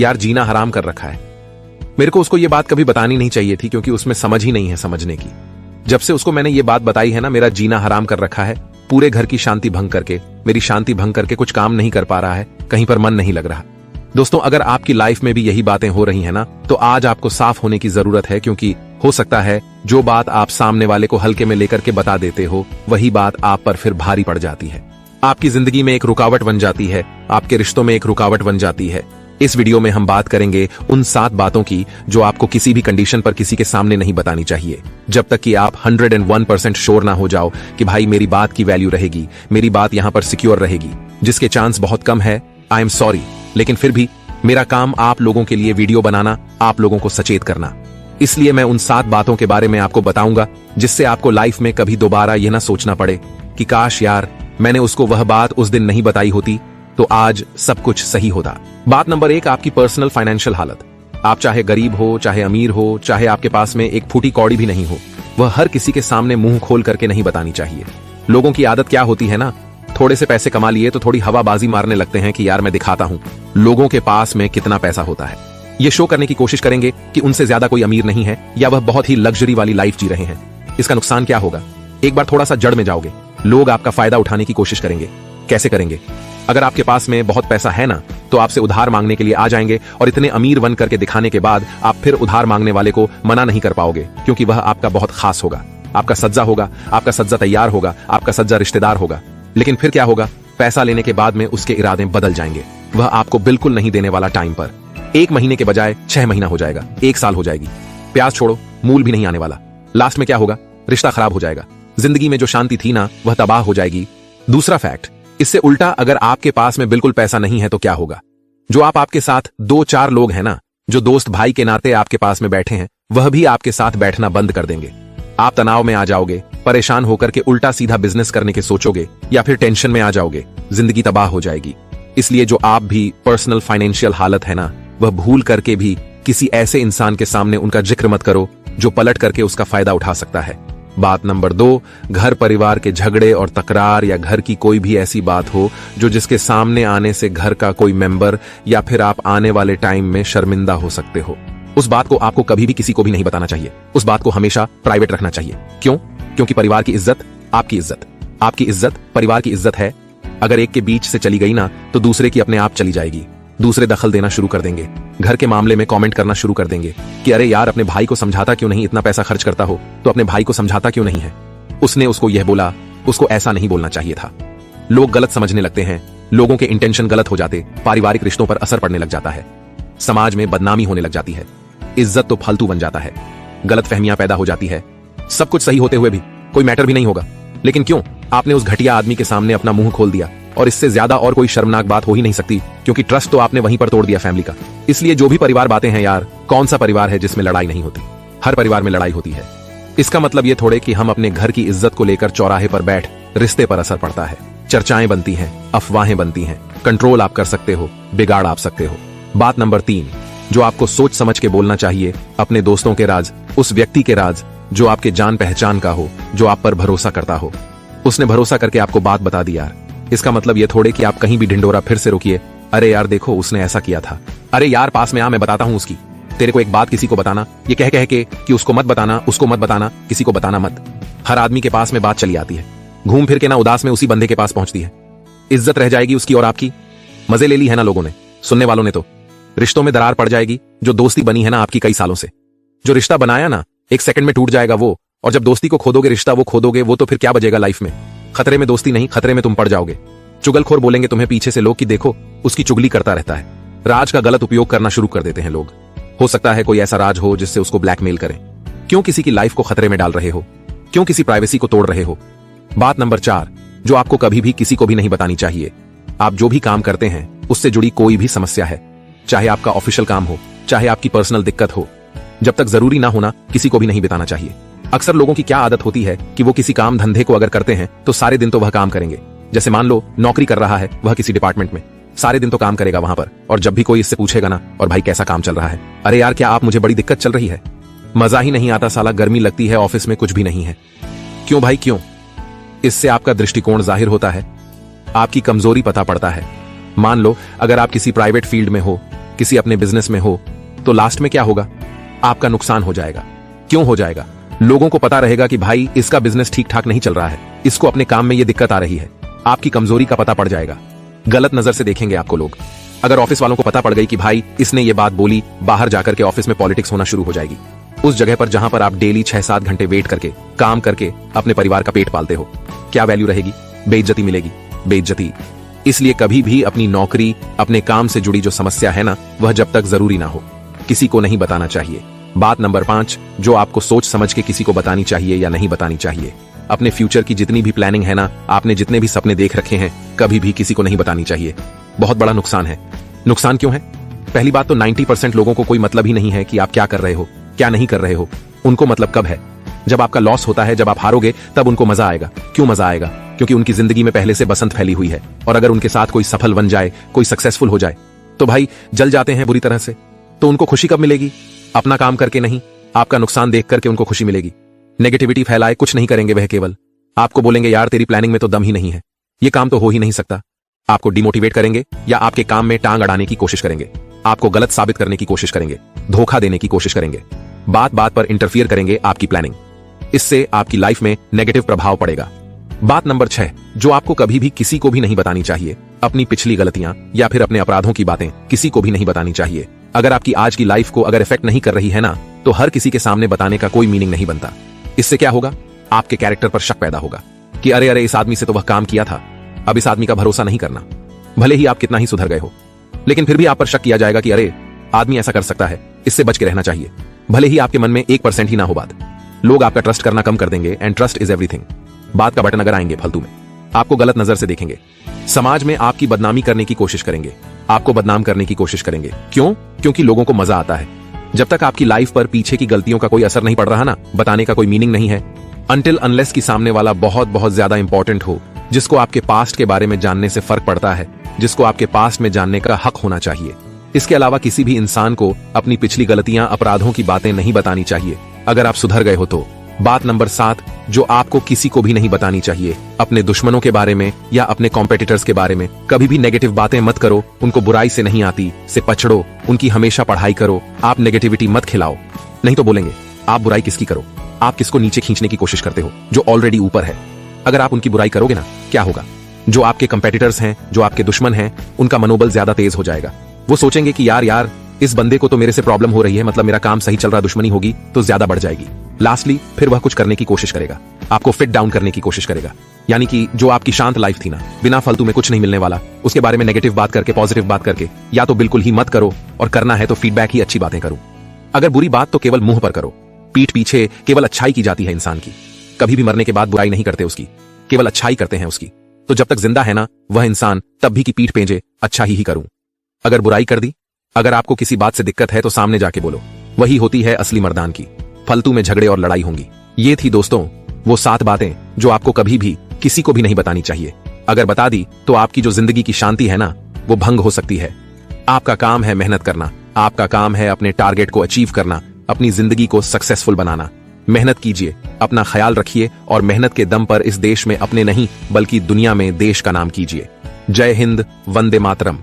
यार जीना हराम कर रखा है। मेरे को उसको ये बात कभी बतानी नहीं चाहिए थी, क्योंकि उसमें समझ ही नहीं है समझने की। जब से उसको मैंने ये बात बताई है ना, मेरा जीना हराम कर रखा है। पूरे घर की शांति भंग करके, मेरी शांति भंग करके कुछ काम नहीं कर पा रहा है, कहीं पर मन नहीं लग रहा। दोस्तों, अगर आपकी लाइफ में भी यही बातें हो रही हैं ना, तो आज आपको साफ होने की जरूरत है, क्योंकि हो सकता है जो बात आप सामने वाले को हल्के में लेकर के बता देते हो, वही बात आप पर फिर भारी पड़ जाती है, आपकी जिंदगी में एक रुकावट बन जाती है, आपके रिश्तों में एक रुकावट बन जाती है। इस वीडियो में हम बात करेंगे उन 7 बातों की जो आपको किसी भी कंडीशन पर किसी के सामने नहीं बतानी चाहिए, जब तक कि आप 101% श्योर ना हो जाओ कि भाई मेरी बात की वैल्यू रहेगी, मेरी बात यहां पर सिक्योर रहेगी, जिसके चांस बहुत कम है। आई एम सॉरी, लेकिन फिर भी मेरा काम आप लोगों के लिए वीडियो बनाना, आप लोगों को सचेत करना। इसलिए मैं उन 7 बातों के बारे में आपको बताऊंगा, जिससे आपको लाइफ में कभी दोबारा यह ना सोचना पड़े कि काश यार मैंने उसको वह बात उस दिन नहीं बताई होती तो आज सब कुछ सही होता। बात नंबर 1, आपकी पर्सनल फाइनेंशियल हालत। आप चाहे गरीब हो, चाहे अमीर हो, चाहे आपके पास में एक फूटी कौड़ी भी नहीं हो, वह हर किसी के सामने मुंह खोल करके नहीं बतानी चाहिए। लोगों की आदत क्या होती है ना, थोड़े से पैसे कमा लिए तो थोड़ी हवाबाजी मारने लगते हैं कि यार मैं दिखाता हूं लोगों के पास में कितना पैसा होता है। ये शो करने की कोशिश करेंगे कि उनसे ज्यादा कोई अमीर नहीं है, या वह बहुत ही लग्जरी वाली लाइफ जी रहे हैं। इसका नुकसान क्या होगा? एक बार थोड़ा सा जड़ में जाओगे, लोग आपका फायदा उठाने की कोशिश करेंगे। कैसे करेंगे? अगर आपके पास में बहुत पैसा है ना, तो आपसे उधार मांगने के लिए आ जाएंगे, और इतने अमीर बन करके दिखाने के बाद आप फिर उधार मांगने वाले को मना नहीं कर पाओगे, क्योंकि वह आपका बहुत खास होगा, आपका सज्जा होगा, आपका सज्जा तैयार होगा, आपका सज्जा रिश्तेदार होगा। लेकिन फिर क्या होगा? पैसा लेने के बाद में उसके इरादे बदल जाएंगे। वह आपको बिल्कुल नहीं देने वाला टाइम पर। 1 महीने के बजाय 6 महीना हो जाएगा, 1 साल हो जाएगी। प्याज छोड़ो, मूल भी नहीं आने वाला। लास्ट में क्या होगा? रिश्ता खराब हो जाएगा, जिंदगी में जो शांति थी ना, वह तबाह हो जाएगी। दूसरा फैक्ट, इससे उल्टा अगर आपके पास में बिल्कुल पैसा नहीं है तो क्या होगा? जो आपके साथ 2-4 लोग हैं ना, जो दोस्त भाई के नाते आपके पास में बैठे हैं, वह भी आपके साथ बैठना बंद कर देंगे। आप तनाव में आ जाओगे, परेशान होकर के उल्टा सीधा बिजनेस करने के सोचोगे, या फिर टेंशन में आ जाओगे, जिंदगी तबाह हो जाएगी। इसलिए जो आप भी पर्सनल फाइनेंशियल हालत है ना, वह भूल करके भी किसी ऐसे इंसान के सामने उनका जिक्र मत करो जो पलट करके उसका फायदा उठा सकता है। बात नंबर 2, घर परिवार के झगड़े और तकरार, या घर की कोई भी ऐसी बात हो जो जिसके सामने आने से घर का कोई मेंबर या फिर आप आने वाले टाइम में शर्मिंदा हो सकते हो। उस बात को आपको कभी भी किसी को भी नहीं बताना चाहिए। उस बात को हमेशा प्राइवेट रखना चाहिए। क्यों? क्योंकि परिवार की इज्जत आपकी इज्जत, आपकी इज्जत परिवार की इज्जत है। अगर एक के बीच से चली गई ना, तो दूसरे की अपने आप चली जाएगी। दूसरे दखल देना शुरू कर देंगे, घर के मामले में कमेंट करना शुरू कर देंगे कि अरे यार अपने भाई को समझाता क्यों नहीं, इतना पैसा खर्च करता हो तो अपने भाई को समझाता क्यों नहीं है, उसने उसको यह बोला, उसको ऐसा नहीं बोलना चाहिए था। लोग गलत समझने लगते हैं, लोगों के इंटेंशन गलत हो जाते, पारिवारिक रिश्तों पर असर पड़ने लग जाता है, समाज में बदनामी होने लग जाती है, इज्जत तो फालतू बन जाता है, गलत फहमियां पैदा हो जाती है। सब कुछ सही होते हुए भी कोई मैटर भी नहीं होगा, लेकिन क्यों? आपने उस घटिया आदमी के सामने अपना मुंह खोल दिया, और इससे ज्यादा और कोई शर्मनाक बात हो ही नहीं सकती, क्योंकि ट्रस्ट तो आपने वहीं पर तोड़ दिया फैमिली का। इसलिए जो भी परिवार बातें हैं यार, कौन सा परिवार है जिसमें लड़ाई नहीं होती? हर परिवार में लड़ाई होती है। इसका मतलब ये थोड़े कि हम अपने घर की इज्जत को लेकर चौराहे पर बैठ रिश्ते पर असर पड़ता है, चर्चाएं बनती हैं, अफवाहें बनती हैं। कंट्रोल आप कर सकते हो, बिगाड़ आप सकते हो। बात नंबर 3, जो आपको सोच समझ के बोलना चाहिए, अपने दोस्तों के राज, उस व्यक्ति के राज जो आपके जान पहचान का हो, जो आप पर भरोसा करता हो। उसने भरोसा करके आपको बात बता दी यार, इसका मतलब ये थोड़े कि आप कहीं भी ढिंडोरा फिर से रोकिए, अरे यार देखो उसने ऐसा किया था, अरे यार पास में आ मैं बताता हूं उसकी। तेरे को एक बात किसी को बताना, ये कह कह के कि उसको मत बताना, उसको मत बताना, किसी को बताना मत। हर आदमी के पास में बात चली आती है, घूम फिर के ना उदास में उसी बंदे के पास पहुंचती है। इज्जत रह जाएगी उसकी और आपकी। मजे ले ली है ना लोगों ने, सुनने वालों ने तो। रिश्तों में दरार पड़ जाएगी, जो दोस्ती बनी है ना आपकी कई सालों से। जो रिश्ता बनाया ना, 1 सेकंड में टूट जाएगा वो, और जब दोस्ती को खोदोगे, रिश्ता वो खोदोगे, वो तो फिर क्या बचेगा लाइफ में? खतरे में दोस्ती नहीं, खतरे में तुम पड़ जाओगे। चुगलखोर बोलेंगे तुम्हें पीछे से लोग कि देखो उसकी चुगली करता रहता है। राज का गलत उपयोग करना शुरू कर देते हैं लोग। हो सकता है कोई ऐसा राज हो जिससे उसको ब्लैकमेल करें। क्यों किसी की लाइफ को खतरे में डाल रहे हो? क्यों किसी प्राइवेसी को तोड़ रहे हो? बात नंबर 4, जो आपको कभी भी किसी को भी नहीं बतानी चाहिए। आप जो भी काम करते हैं उससे जुड़ी कोई भी समस्या है, चाहे आपका ऑफिशियल काम हो, चाहे आपकी पर्सनल दिक्कत हो, जब तक जरूरी ना होना किसी को भी नहीं बताना चाहिए। अक्सर लोगों की क्या आदत होती है कि वो किसी काम धंधे को अगर करते हैं तो सारे दिन तो वह काम करेंगे। जैसे मान लो नौकरी कर रहा है वह किसी डिपार्टमेंट में, सारे दिन तो काम करेगा वहां पर, और जब भी कोई इससे पूछेगा ना, और भाई कैसा काम चल रहा है, अरे यार क्या आप मुझे बड़ी दिक्कत चल रही है, मजा ही नहीं आता साला, गर्मी लगती है, ऑफिस में कुछ भी नहीं है। क्यों भाई क्यों? इससे आपका दृष्टिकोण जाहिर होता है, आपकी कमजोरी पता पड़ता है। मान लो अगर आप किसी प्राइवेट फील्ड में हो, किसी अपने बिजनेस में हो, तो लास्ट में क्या होगा? आपका नुकसान हो जाएगा। क्यों हो जाएगा? लोगों को पता रहेगा कि भाई इसका बिजनेस ठीक ठाक नहीं चल रहा है, इसको अपने काम में ये दिक्कत आ रही है। आपकी कमजोरी का पता पड़ जाएगा, गलत नजर से देखेंगे आपको लोग। अगर ऑफिस वालों को पता पड़ गई कि भाई इसने ये बात बोली, बाहर जाकर के ऑफिस में पॉलिटिक्स होना शुरू हो जाएगी। उस जगह पर जहां पर आप डेली 6-7 घंटे वेट करके काम करके अपने परिवार का पेट पालते हो, क्या वैल्यू रहेगी? बेइज्जती मिलेगी, बेइज्जती। इसलिए कभी भी अपनी नौकरी, अपने काम से जुड़ी जो समस्या है ना, वह जब तक जरूरी ना हो किसी को नहीं बताना चाहिए। बात नंबर 5, जो आपको सोच समझ के किसी को बतानी चाहिए या नहीं बतानी चाहिए। अपने फ्यूचर की जितनी भी प्लानिंग है ना, आपने जितने भी सपने देख रखे हैं, कभी भी किसी को नहीं बतानी चाहिए। बहुत बड़ा नुकसान है। नुकसान क्यों है? पहली बात तो 90% लोगों को कोई मतलब ही नहीं है कि आप क्या कर रहे हो, क्या नहीं कर रहे हो। उनको मतलब कब है? जब आपका लॉस होता है, जब आप हारोगे, तब उनको मजा आएगा। क्यों मजा आएगा? क्योंकि उनकी जिंदगी में पहले से बसंत फैली हुई है, और अगर उनके साथ कोई सफल बन जाए, कोई सक्सेसफुल हो जाए, तो भाई जल जाते हैं बुरी तरह से। तो उनको खुशी कब मिलेगी? अपना काम करके नहीं, आपका नुकसान देख करके उनको खुशी मिलेगी। नेगेटिविटी फैलाए कुछ नहीं करेंगे, वह केवल आपको बोलेंगे यार तेरी प्लानिंग में तो दम ही नहीं है, ये काम तो हो ही नहीं सकता। आपको डिमोटिवेट करेंगे या आपके काम में टांग अड़ाने की कोशिश करेंगे, आपको गलत साबित करने की कोशिश करेंगे, धोखा देने की कोशिश करेंगे, बात बात पर इंटरफियर करेंगे आपकी प्लानिंग। इससे आपकी लाइफ में नेगेटिव प्रभाव पड़ेगा। बात नंबर 6, जो आपको कभी भी किसी को भी नहीं बतानी चाहिए। अपनी पिछली गलतियां या फिर अपने अपराधों की बातें किसी को भी नहीं बतानी चाहिए। अगर आपकी आज की लाइफ को अगर इफेक्ट नहीं कर रही है ना, तो हर किसी के सामने बताने का कोई मीनिंग नहीं बनता। इससे क्या होगा? आपके कैरेक्टर पर शक पैदा होगा कि अरे अरे इस आदमी से तो वह काम किया था, अब इस आदमी का भरोसा नहीं करना। भले ही आप कितना ही सुधर गए हो, लेकिन फिर भी आप पर शक किया जाएगा कि अरे आदमी ऐसा कर सकता है, इससे बच के रहना चाहिए। भले ही आपके मन में 1% ही ना हो बात, लोग आपका ट्रस्ट करना कम कर देंगे। And trust is everything. बात का बटन अगर आएंगे फालतू में, आपको गलत नजर से देखेंगे, समाज में आपकी बदनामी करने की कोशिश करेंगे, आपको बदनाम करने की कोशिश करेंगे। क्यों? क्योंकि लोगों को मजा आता है। जब तक आपकी लाइफ पर पीछे की गलतियों का कोई असर नहीं पड़ रहा ना, बताने का कोई मीनिंग नहीं है। अनटिल अनलेस की सामने वाला बहुत बहुत ज्यादा इंपॉर्टेंट हो, जिसको आपके पास्ट के बारे में जानने से फर्क पड़ता है, जिसको आपके पास्ट में जानने का हक होना चाहिए। इसके अलावा किसी भी इंसान को अपनी पिछली गलतियां, अपराधों की बातें नहीं बतानी चाहिए अगर आप सुधर गए हो तो। बात नंबर 7, जो आपको किसी को भी नहीं बतानी चाहिए। अपने दुश्मनों के बारे में या अपने कॉम्पिटिटर्स के बारे में कभी भी नेगेटिव बातें मत करो। उनको बुराई से नहीं आती से पछड़ो, उनकी हमेशा पढ़ाई करो। आप नेगेटिविटी मत खिलाओ, नहीं तो बोलेंगे आप बुराई किसकी करो। आप किसको नीचे खींचने की कोशिश करते हो जो ऑलरेडी ऊपर है। अगर आप उनकी बुराई करोगे ना, क्या होगा? जो आपके कंपेटिटर्स हैं, जो आपके दुश्मन हैं, उनका मनोबल ज्यादा तेज हो जाएगा। वो सोचेंगे कि यार इस बंदे को तो मेरे से प्रॉब्लम हो रही है, मतलब मेरा काम सही चल रहा, दुश्मनी होगी तो ज्यादा बढ़ जाएगी। लास्टली फिर वह कुछ करने की कोशिश करेगा, आपको फिट डाउन करने की कोशिश करेगा। यानी कि जो आपकी शांत लाइफ थी ना, बिना फालतू में कुछ नहीं मिलने वाला, उसके बारे में नेगेटिव बात करके पॉजिटिव बात करके या तो बिल्कुल ही मत करो, और करना है तो फीडबैक ही अच्छी बातें करो। अगर बुरी बात तो केवल मुंह पर करो, पीठ पीछे केवल अच्छाई की जाती है इंसान की। कभी भी मरने के बाद बुराई नहीं करते उसकी, केवल अच्छाई करते हैं उसकी। तो जब तक जिंदा है ना वह इंसान, तब भी की पीठ पेंजे अच्छा ही करूं। अगर बुराई कर दी, अगर आपको किसी बात से दिक्कत है तो सामने जाके बोलो, वही होती है असली मर्दान की। फालतू में झगड़े और लड़ाई होंगी। ये थी दोस्तों वो 7 बातें जो आपको कभी भी किसी को भी नहीं बतानी चाहिए। अगर बता दी तो आपकी जो जिंदगी की शांति है ना, वो भंग हो सकती है। आपका काम है मेहनत करना, आपका काम है अपने टारगेट को अचीव करना, अपनी जिंदगी को सक्सेसफुल बनाना। मेहनत कीजिए, अपना ख्याल रखिए, और मेहनत के दम पर इस देश में अपने नहीं बल्कि दुनिया में देश का नाम कीजिए। जय हिंद, वंदे मातरम।